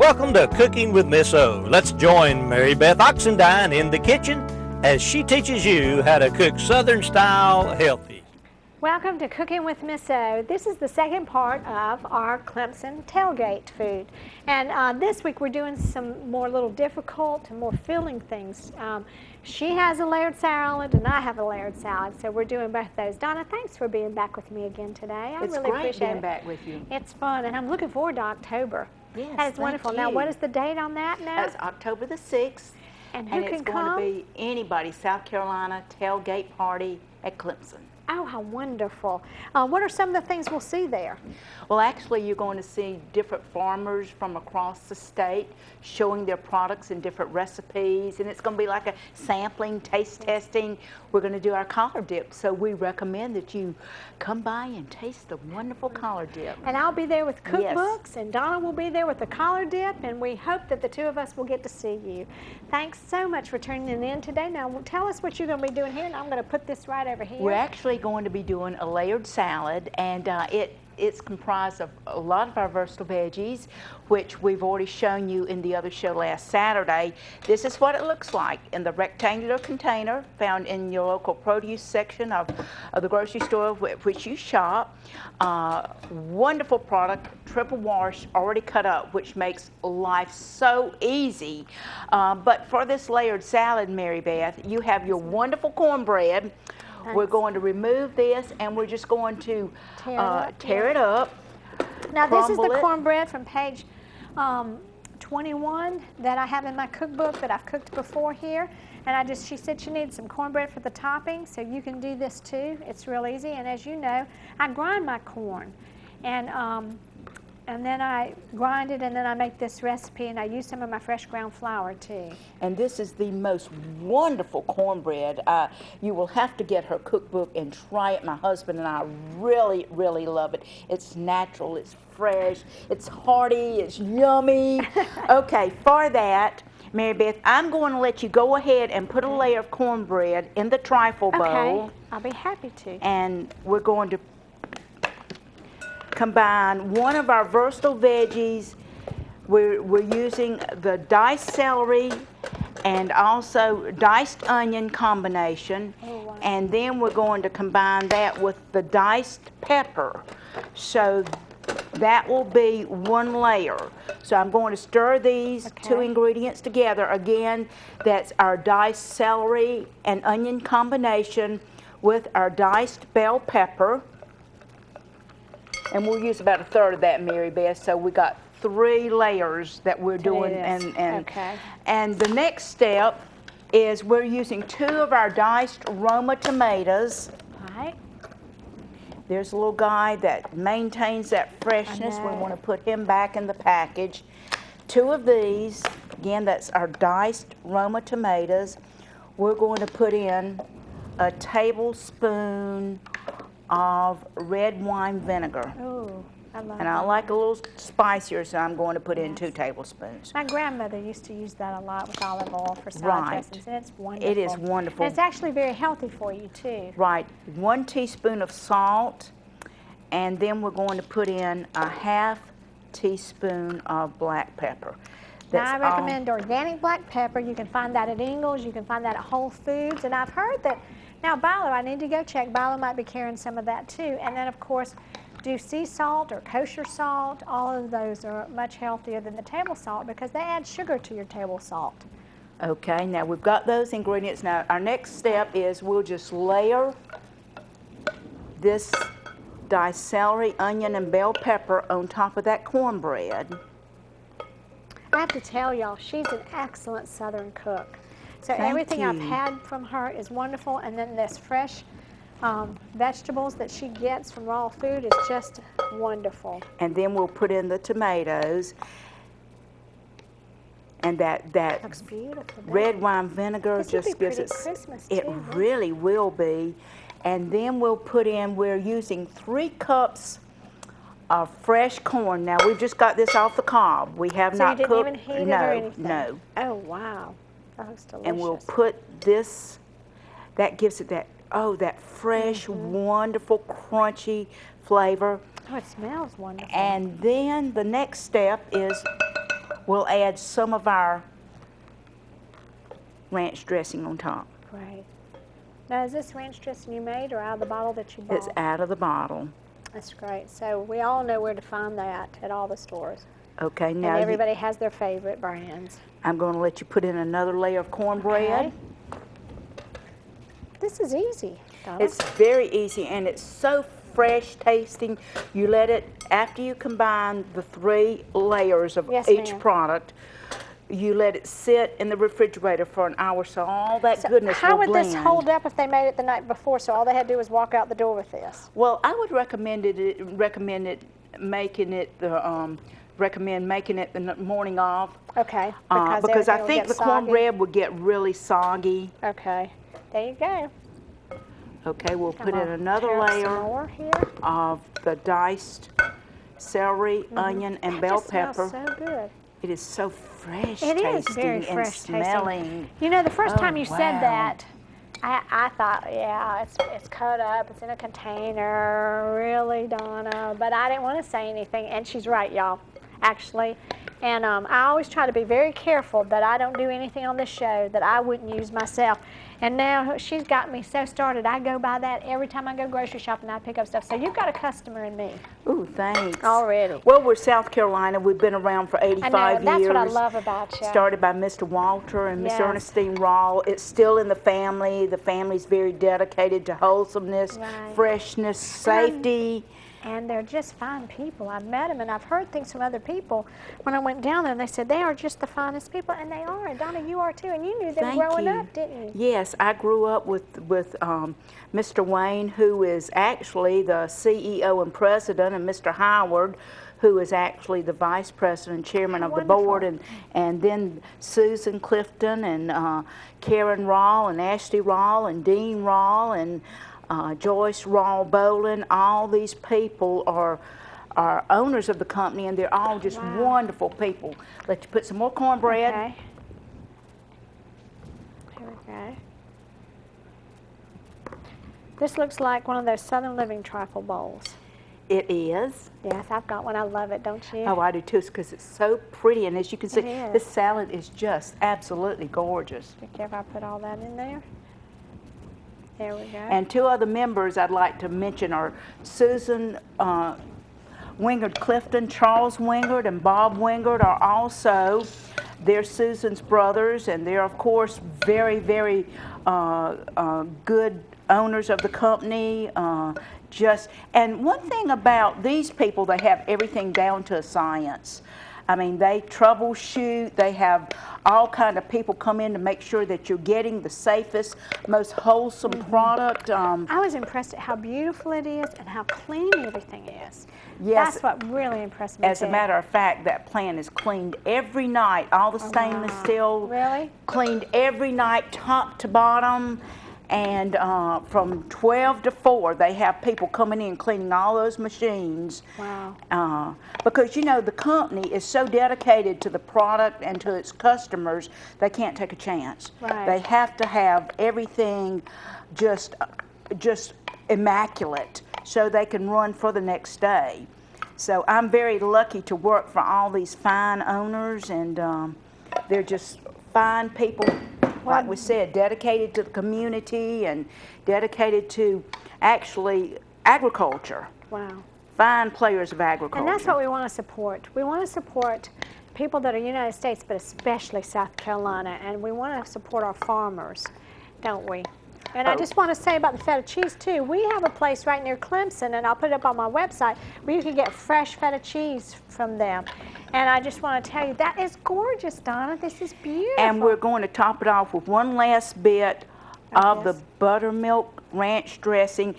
Welcome to Cooking with Miss O. Let's join Mary Beth Oxendine in the kitchen as she teaches you how to cook Southern style healthy. Welcome to Cooking with Miss O. This is the second part of our Clemson tailgate food. And this week we're doing some more little difficult and more filling things. She has a layered salad and I have a layered salad, so we're doing both those. Donna, thanks for being back with me again today. It's really great appreciate being it. back with you. It's fun, and I'm looking forward to October. Yes, that is wonderful. Now, what is the date on that now? That's October the 6th. And who can it's going come? to be anybody, South Carolina tailgate party at Clemson. Oh, how wonderful. What are some of the things we'll see there? Well, actually, you're going to see different farmers from across the state showing their products and different recipes, and it's going to be like a sampling, taste testing. We're going to do our collard dip, so we recommend that you come by and taste the wonderful collard dip. And I'll be there with cookbooks, Yes. and Donna will be there with the collard dip, and we hope that the two of us will get to see you. Thanks so much for tuning in today. Now, tell us what you're going to be doing here, and I'm going to put this right over here. We're actually going to be doing a layered salad, and it's comprised of a lot of our versatile veggies, which we've already shown you in the other show last Saturday. This is what it looks like in the rectangular container found in your local produce section of the grocery store which you shop. Wonderful product, triple wash, already cut up, which makes life so easy. But for this layered salad, Mary Beth, you have your wonderful cornbread. Thanks. We're going to remove this, and we're just going to tear it up. Now, this is the crumble it. cornbread from page 21 that I have in my cookbook that I've cooked before here. And she said she needed some cornbread for the topping, so you can do this too. It's real easy. And as you know, I grind my corn. And then I grind it, and then I make this recipe, and I use some of my fresh ground flour too. And this is the most wonderful cornbread. You will have to get her cookbook and try it. My husband and I really, really love it. It's natural, it's fresh, it's hearty, it's yummy. Okay, for that, Mary Beth, I'm going to let you go ahead and put a layer of cornbread in the trifle bowl. Okay, I'll be happy to. And we're going to combine one of our versatile veggies. We're using the diced celery and also diced onion combination. Oh, wow. And then we're going to combine that with the diced pepper. So that will be one layer. So I'm going to stir these two ingredients together. Again, that's our diced celery and onion combination with our diced bell pepper. And we'll use about a third of that, Mary Beth. So we got 3 layers that we're doing. And the next step is we're using 2 of our diced Roma tomatoes. All right. There's a little guy that maintains that freshness. We want to put him back in the package. 2 of these, again, that's our diced Roma tomatoes. We're going to put in a tablespoon of red wine vinegar. Oh, I love And I that. like a little spicier, so I'm going to put in 2 tablespoons. My grandmother used to use that a lot with olive oil for salad Right. dressings, and it's wonderful. It is wonderful. And it's actually very healthy for you, too. Right, 1 teaspoon of salt, and then we're going to put in a ½ teaspoon of black pepper. Now, I recommend organic black pepper. You can find that at Ingles. You can find that at Whole Foods. And I've heard that, now Bilo, I need to go check. Bilo might be carrying some of that too. And then, of course, do sea salt or kosher salt. All of those are much healthier than the table salt because they add sugar to your table salt. Okay, now we've got those ingredients. Now, our next step is we'll just layer this diced celery, onion, and bell pepper on top of that cornbread. I have to tell y'all, she's an excellent Southern cook. So Thank everything I've you. had from her is wonderful, and then this fresh vegetables that she gets from raw food is just wonderful. And then we'll put in the tomatoes, and that Looks beautiful. doesn't red it? wine vinegar This would just be gives pretty it. Christmas It too, huh? really will be. And then we'll put in. We're using 3 cups of fresh corn. Now we've just got this off the cob. We have So not you didn't cooked. even heat it no, or anything? no. Oh, wow. That looks delicious. And we'll put this. That gives it that that fresh, wonderful, crunchy flavor. Oh, it smells wonderful. And then the next step is we'll add some of our ranch dressing on top. Great. Now, is this ranch dressing you made or out of the bottle that you bought? It's out of the bottle. That's great. So we all know where to find that at all the stores. Okay, now And everybody has their favorite brands. I'm going to let you put in another layer of cornbread. Okay. This is easy, Donna. It's very easy, and it's so fresh tasting. You let it, after you combine the 3 layers of each product, you let it sit in the refrigerator for an hour, so all that goodness will blend. How would this hold up if they made it the night before, so all they had to do was walk out the door with this? Well, I would recommend making it the morning of. Okay. Because I think the cornbread would get really soggy. Okay. There you go. Okay, we'll put in another layer of the diced celery, onion, and bell pepper. Smells so good. It is so fresh tasting. It is very fresh and smelling. You know, the first time you said that, I thought, yeah, it's cut up, it's in a container, really, Donna? But I didn't want to say anything, and she's right, y'all, actually. And I always try to be very careful that I don't do anything on this show that I wouldn't use myself. And now she's got me so started. I go by that every time I go grocery shopping. I pick up stuff. So you've got a customer in me. Ooh, thanks. Already. Well, we're South Carolina. We've been around for 85 years. I know. That's what I love about you. Started by Mr. Walter and Miss Ernestine Rawl. It's still in the family. The family's very dedicated to wholesomeness, freshness, safety. And they're just fine people. I've met them, and I've heard things from other people when I went down there, and they said they are just the finest people, and they are. And Donna, you are too, and you knew them growing up, didn't you? Yes, I grew up with Mr. Wayne, who is actually the CEO and president, and Mr. Howard, who is actually the vice president and chairman of the board, and then Susan Clifton and Karen Rawl and Ashley Rawl and Dean Rawl and Joyce Rawl Bolin. All these people are owners of the company, and they're all just wonderful people. Let you put some more cornbread. Okay. Here we go. This looks like one of those Southern Living trifle bowls. It is. Yes, I've got one. I love it, don't you? Oh, I do too, because it's so pretty, and as you can see, this salad is just absolutely gorgeous. Be careful, I put all that in there. There we go. And 2 other members I'd like to mention are Susan Wingard Clifton. Charles Wingard and Bob Wingard are also, they're Susan's brothers, and they're, of course, very, very good owners of the company. And one thing about these people, they have everything down to a science. I mean, they troubleshoot. They have all kind of people come in to make sure that you're getting the safest, most wholesome product. I was impressed at how beautiful it is and how clean everything is. Yes. That's what really impressed me. As a matter of fact, that plant is cleaned every night. All the stainless steel cleaned every night, top to bottom. And from 12 to 4, they have people coming in cleaning all those machines. Wow. Because, you know, the company is so dedicated to the product and to its customers, they can't take a chance. Right. They have to have everything just immaculate so they can run for the next day. So I'm very lucky to work for all these fine owners, and they're just fine people. Like we said, dedicated to the community and dedicated to actually agriculture. Wow. Fine players of agriculture. And that's what we want to support. We want to support people that are United States, but especially South Carolina, and we want to support our farmers, don't we? And I just want to say about the feta cheese, too. We have a place right near Clemson, and I'll put it up on my website, where you can get fresh feta cheese from them. And I just want to tell you, that is gorgeous, Donna. This is beautiful. And we're going to top it off with one last bit of the buttermilk ranch dressing.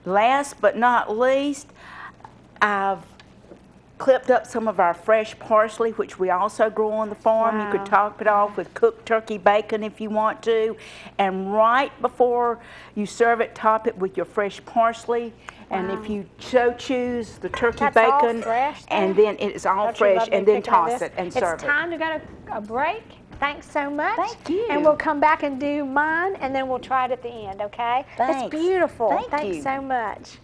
Last but not least, I've clipped up some of our fresh parsley, which we also grow on the farm. You could top it off with cooked turkey bacon if you want to. And right before you serve it, top it with your fresh parsley. And if you so choose, the turkey bacon, and then it is all fresh, and then toss it and serve it. It's time to go to a break. Thanks so much. Thank you. And we'll come back and do mine, and then we'll try it at the end, okay? Thanks. It's beautiful. Thanks so much.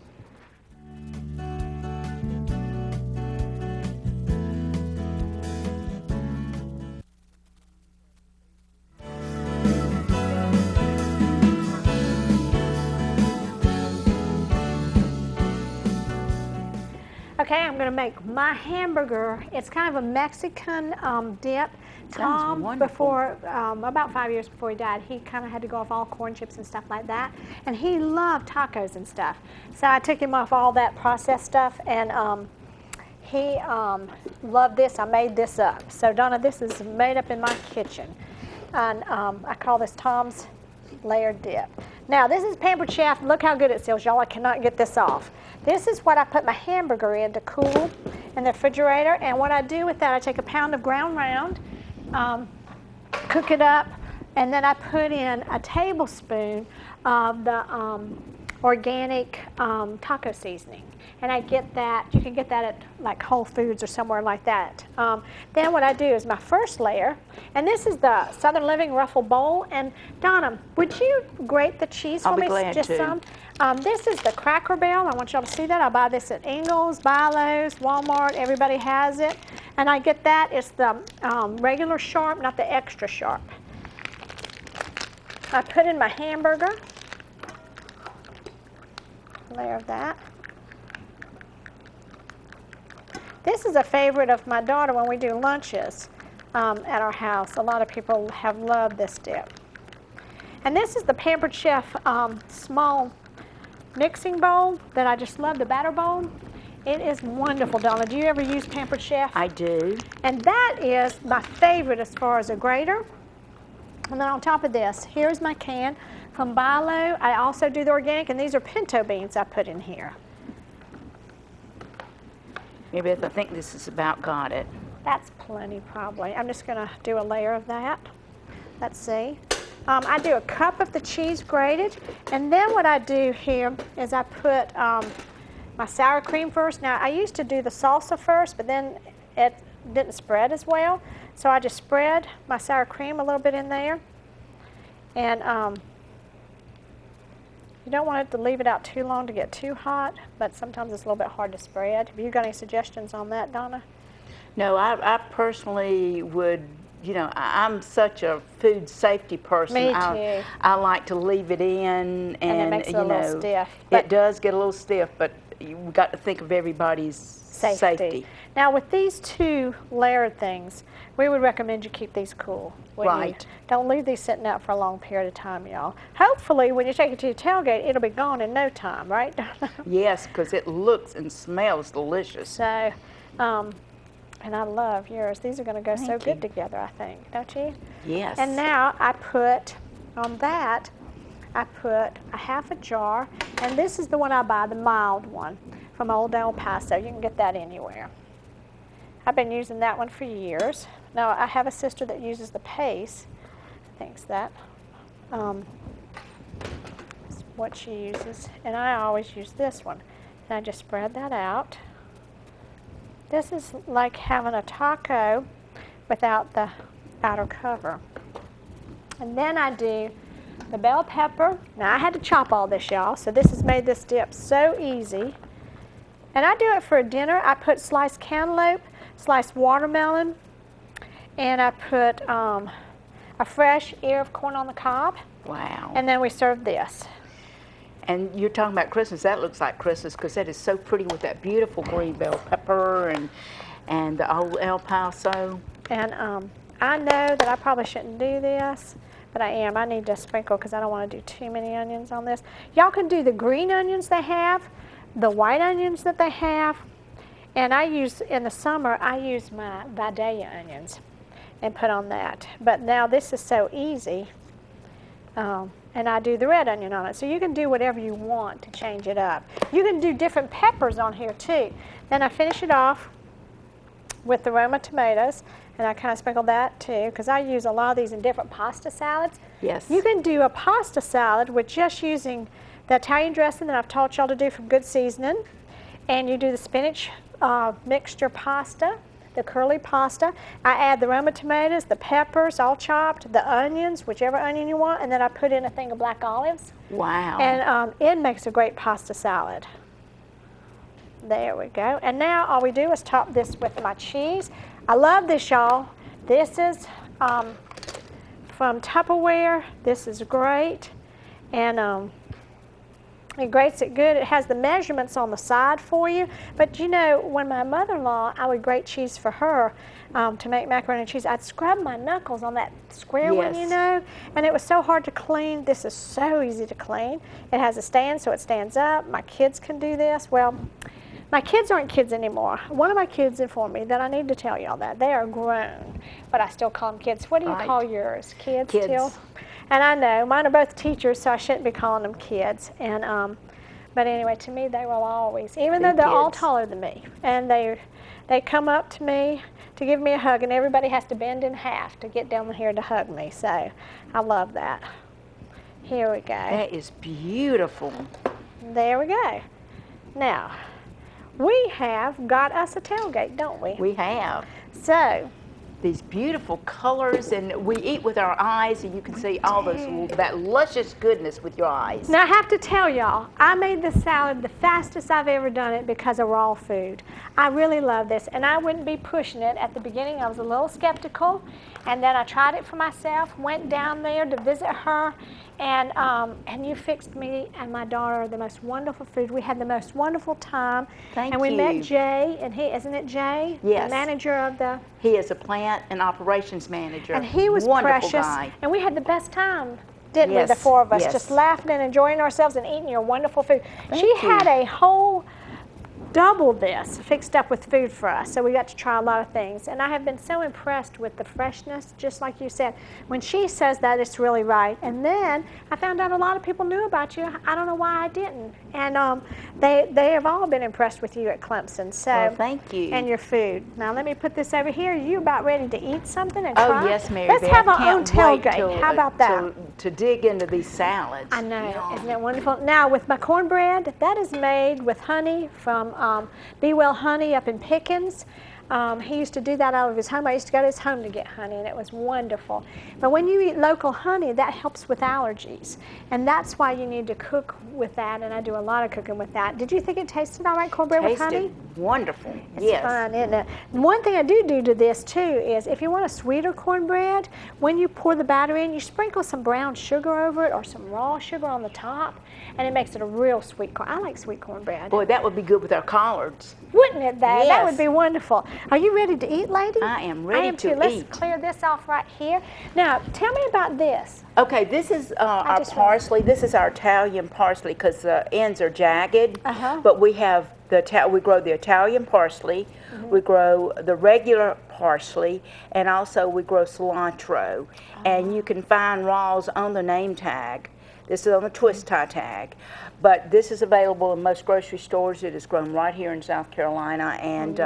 Okay, I'm going to make my hamburger. It's kind of a Mexican dip. Sounds wonderful. Before, about 5 years before he died, he kind of had to go off all corn chips and stuff like that. And he loved tacos and stuff. So I took him off all that processed stuff, and he loved this. I made this up. So Donna, this is made up in my kitchen. And I call this Tom's Layered Dip. Now, this is Pampered Chef. Look how good it seals, y'all. I cannot get this off. This is what I put my hamburger in to cool in the refrigerator. And what I do with that, I take a pound of ground round, cook it up, and then I put in a tablespoon of the organic taco seasoning. And I get that, you can get that at like Whole Foods or somewhere like that. Then what I do is my first layer, and this is the Southern Living Ruffle Bowl. And Donna, would you grate the cheese for me? I'll be glad just to. some. This is the Cracker Barrel. I want y'all to see that. I buy this at Ingles, Bi-Lo's, Walmart. Everybody has it. And I get that. It's the regular sharp, not the extra sharp. I put in my hamburger. Layer of that. This is a favorite of my daughter when we do lunches at our house. A lot of people have loved this dip. And this is the Pampered Chef small mixing bowl that I just love, the batter bowl. It is wonderful, Donna. Do you ever use Pampered Chef? I do. And that is my favorite as far as a grater. And then on top of this, here's my can from Bi-Lo. I also do the organic, and these are pinto beans I put in here. Maybe I think this is about got it. That's plenty probably. I'm just gonna do a layer of that. Let's see. I do a cup of the cheese grated, and then what I do here is I put my sour cream first. Now I used to do the salsa first, but then it didn't spread as well. So I just spread my sour cream a little bit in there. And you don't want it to leave it out too long to get too hot, but sometimes it's a little bit hard to spread. Have you got any suggestions on that, Donna? No, I personally would, you know, I'm such a food safety person. Me too. I like to leave it in, and it makes it a little stiff. It does get a little stiff, but you've got to think of everybody's safety. Now with these two layered things, we would recommend you keep these cool. Right. Don't leave these sitting out for a long period of time, y'all. Hopefully when you take it to your tailgate, it'll be gone in no time, right? Yes, because it looks and smells delicious. So, and I love yours. These are going to go so Thank you. good together, I think, don't you? Yes. And now I put on that, I put a half a jar, and this is the one I buy, the mild one from Old El Paso. You can get that anywhere. I've been using that one for years. Now I have a sister that uses the Pace. Thinks that. That's what she uses, and I always use this one. And I just spread that out. This is like having a taco without the outer cover. And then I do the bell pepper. Now I had to chop all this, y'all, so this has made this dip so easy. And I do it for a dinner. I put sliced cantaloupe, sliced watermelon, and I put a fresh ear of corn on the cob. Wow. And then we serve this. And you're talking about Christmas. That looks like Christmas because that is so pretty with that beautiful green bell pepper and the old El Paso. And I know that I probably shouldn't do this, but I am. I need to sprinkle because I don't want to do too many onions on this. Y'all can do the green onions they have, the white onions that they have, and I use, in the summer, I use my Vidalia onions and put on that. But now this is so easy, and I do the red onion on it. So you can do whatever you want to change it up. You can do different peppers on here too. Then I finish it off with the Roma tomatoes, and I kind of sprinkle that too, because I use a lot of these in different pasta salads. Yes. You can do a pasta salad with just using the Italian dressing that I've taught y'all to do from Good Seasoning, and you do the spinach mixture pasta, the curly pasta. I add the Roma tomatoes, the peppers all chopped, the onions, whichever onion you want, and then I put in a thing of black olives. Wow. And it makes a great pasta salad. There we go. And now all we do is top this with my cheese. I love this, y'all. This is from Tupperware. This is great. And It grates it good. It has the measurements on the side for you. But you know, when my mother-in-law, I would grate cheese for her to make macaroni and cheese, I'd scrub my knuckles on that square one, you know, and it was so hard to clean. This is so easy to clean. It has a stand so it stands up. My kids can do this. Well, my kids aren't kids anymore. One of my kids informed me that I need to tell y'all that. They are grown, but I still call them kids. What do you call yours? Kids still? And I know, mine are both teachers, so I shouldn't be calling them kids. And but anyway, to me, they will always, even though they're all taller than me, and they come up to me to give me a hug, and everybody has to bend in half to get down here to hug me. So I love that. Here we go. That is beautiful. There we go. Now, we have got us a tailgate, don't we? We have. So, these beautiful colors, and we eat with our eyes, and you can see all that luscious goodness with your eyes. Now I have to tell y'all, I made this salad the fastest I've ever done it because of raw food. I really love this, and I wouldn't be pushing it. At the beginning, I was a little skeptical, and then I tried it for myself, went down there to visit her, and you fixed me and my daughter the most wonderful food. We had the most wonderful time. Thank you. And we met Jay, and isn't it Jay? Yes. The manager of the... He is a plant and operations manager. And he was wonderful precious. Guy. And we had the best time, didn't we, the four of us, just laughing and enjoying ourselves and eating your wonderful food. She had a whole double this fixed up with food for us, so we got to try a lot of things. And I have been so impressed with the freshness, just like you said. When she says that, it's really right. And then I found out a lot of people knew about you. I don't know why I didn't. And they have all been impressed with you at Clemson. So well, thank you. And your food. Now let me put this over here. Are you about ready to eat something and try? Oh yes, Mary Let's Beth. have our own tailgate. How about that? To dig into these salads. I know. Isn't that wonderful? Now with my cornbread, that is made with honey from Be Well Honey up in Pickens. He used to do that out of his home. I used to go to his home to get honey, and it was wonderful. But when you eat local honey, that helps with allergies, and that's why you need to cook with that, and I do a lot of cooking with that. Did you think it tasted all right, cornbread with honey? Wonderful. It's fun, isn't it? One thing I do to this, too, is if you want a sweeter cornbread, when you pour the batter in, you sprinkle some brown sugar over it or some raw sugar on the top, and it makes it a real sweet corn. I like sweet cornbread. Boy, that would be good with our collards. Wouldn't it, though? Yes. That would be wonderful. Are you ready to eat, lady? I am ready to eat. Let's clear this off right here. Now, tell me about this. Okay, this is our parsley. This is our Italian parsley because the ends are jagged. But we have we grow the Italian parsley, we grow the regular parsley, and also we grow cilantro. And you can find raws on the name tag. This is on the twist tie tag. But this is available in most grocery stores. It is grown right here in South Carolina, and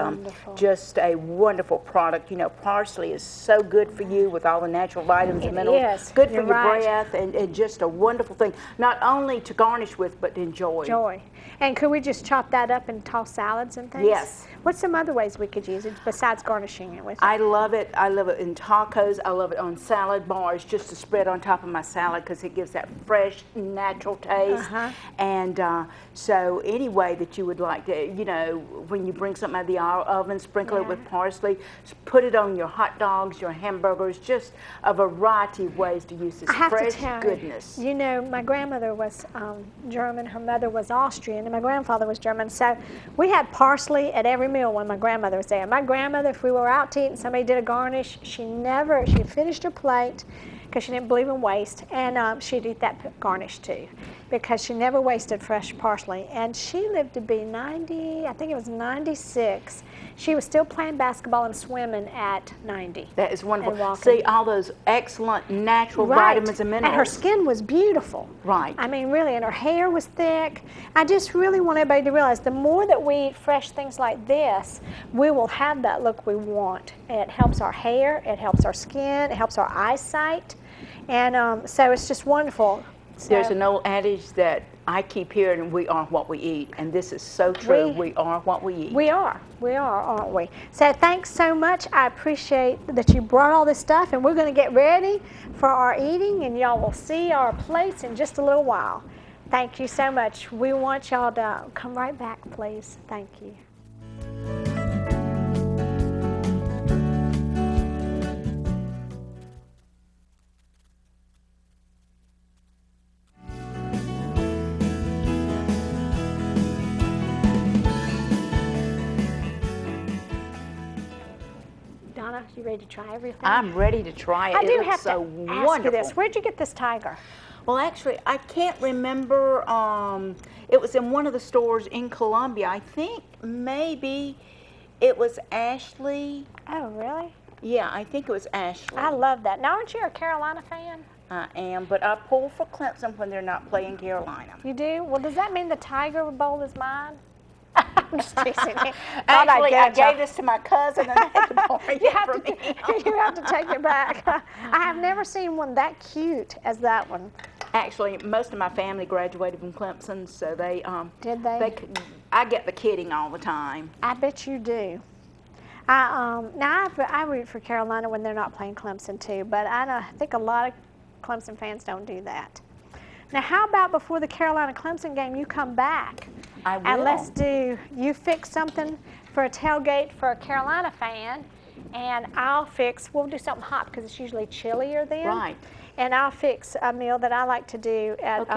just a wonderful product. You know, parsley is so good for you with all the natural vitamins and minerals. Is. Good for your breath, and just a wonderful thing, not only to garnish with, but to enjoy. And could we just chop that up and toss salads and things? Yes. What's some other ways we could use it besides garnishing it with? I love it. I love it in tacos. I love it on salad bars, just to spread on top of my salad because it gives that fresh, natural taste. And so any way that you would like to, you know, when you bring something out of the oven, sprinkle it with parsley, put it on your hot dogs, your hamburgers, just a variety of ways to use this fresh goodness. You know, my grandmother was German, her mother was Austrian, and my grandfather was German, so we had parsley at every meal when my grandmother was there. My grandmother, if we were out to eat and somebody did a garnish, she finished her plate because she didn't believe in waste, and she'd eat that garnish too because she never wasted fresh parsley. And she lived to be 90, I think it was 96. She was still playing basketball and swimming at 90. That is wonderful. See all those excellent natural vitamins and minerals. And her skin was beautiful. Right. I mean, really, and her hair was thick. I just really want everybody to realize the more that we eat fresh things like this, we will have that look we want. It helps our hair, it helps our skin, it helps our eyesight. And so it's just wonderful. So, there's an old adage that I keep hearing, we are what we eat, and this is so true. We are what we eat. We are, aren't we? So thanks so much. I appreciate that you brought all this stuff, and we're going to get ready for our eating, and y'all will see our plates in just a little while. Thank you so much. We want y'all to come right back, please. Thank you. You ready to try everything? I'm ready to try it. I do It looks have so to wonderful. ask you this. Where'd you get this tiger? Well, actually, I can't remember. It was in one of the stores in Columbia. I think maybe it was Ashley. Oh, really? Yeah, I think it was Ashley. I love that. Now, aren't you a Carolina fan? I am, but I pull for Clemson when they're not playing Carolina. You do? Well, does that mean the Tiger Bowl is mine? I'm just teasing you. Actually, I gave this to my cousin and I had to borrow it You have from to, him. you have to take it back. I have never seen one that cute as that one. Actually, most of my family graduated from Clemson, so they Did they? I get the kidding all the time. I bet you do. I root for Carolina when they're not playing Clemson too, but I think a lot of Clemson fans don't do that. Now, how about before the Carolina-Clemson game, you come back? I will. And let's do, you fix something for a tailgate for a Carolina fan, and we'll do something hot because it's usually chillier then. Right. And I'll fix a meal that I like to do at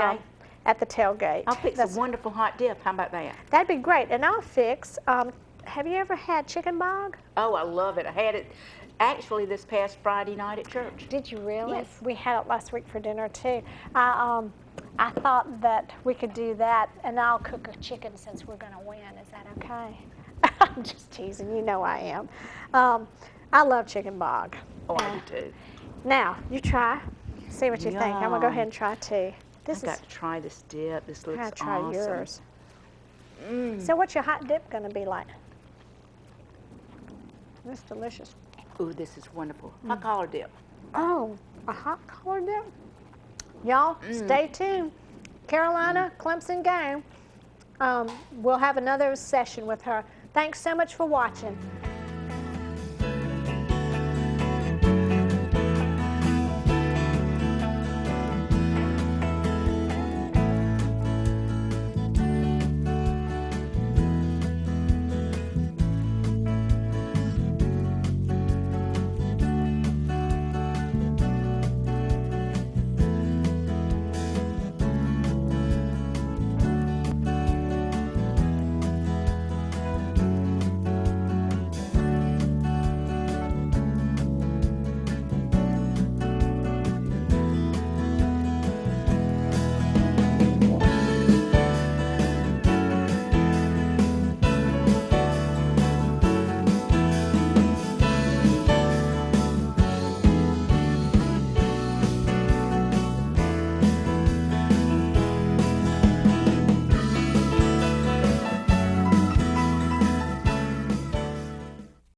the tailgate. I'll fix a wonderful hot dip. How about that? That'd be great. And I'll fix, have you ever had chicken bog? Oh, I love it. I had it actually this past Friday night at church. Did you really? Yes. We had it last week for dinner too. I thought that we could do that, and I'll cook a chicken since we're going to win. Is that okay? I'm just teasing. You know I am. I love chicken bog. Oh, I do too. Now, you try. See what you think. I'm going to go ahead and try too. I've got to try this dip. This looks awesome. Try yours. So what's your hot dip going to be like? It's delicious. Ooh, this is wonderful. Hot collar dip. Oh, a hot collar dip? Y'all, stay tuned. Carolina, Clemson game. We'll have another session with her. Thanks so much for watching.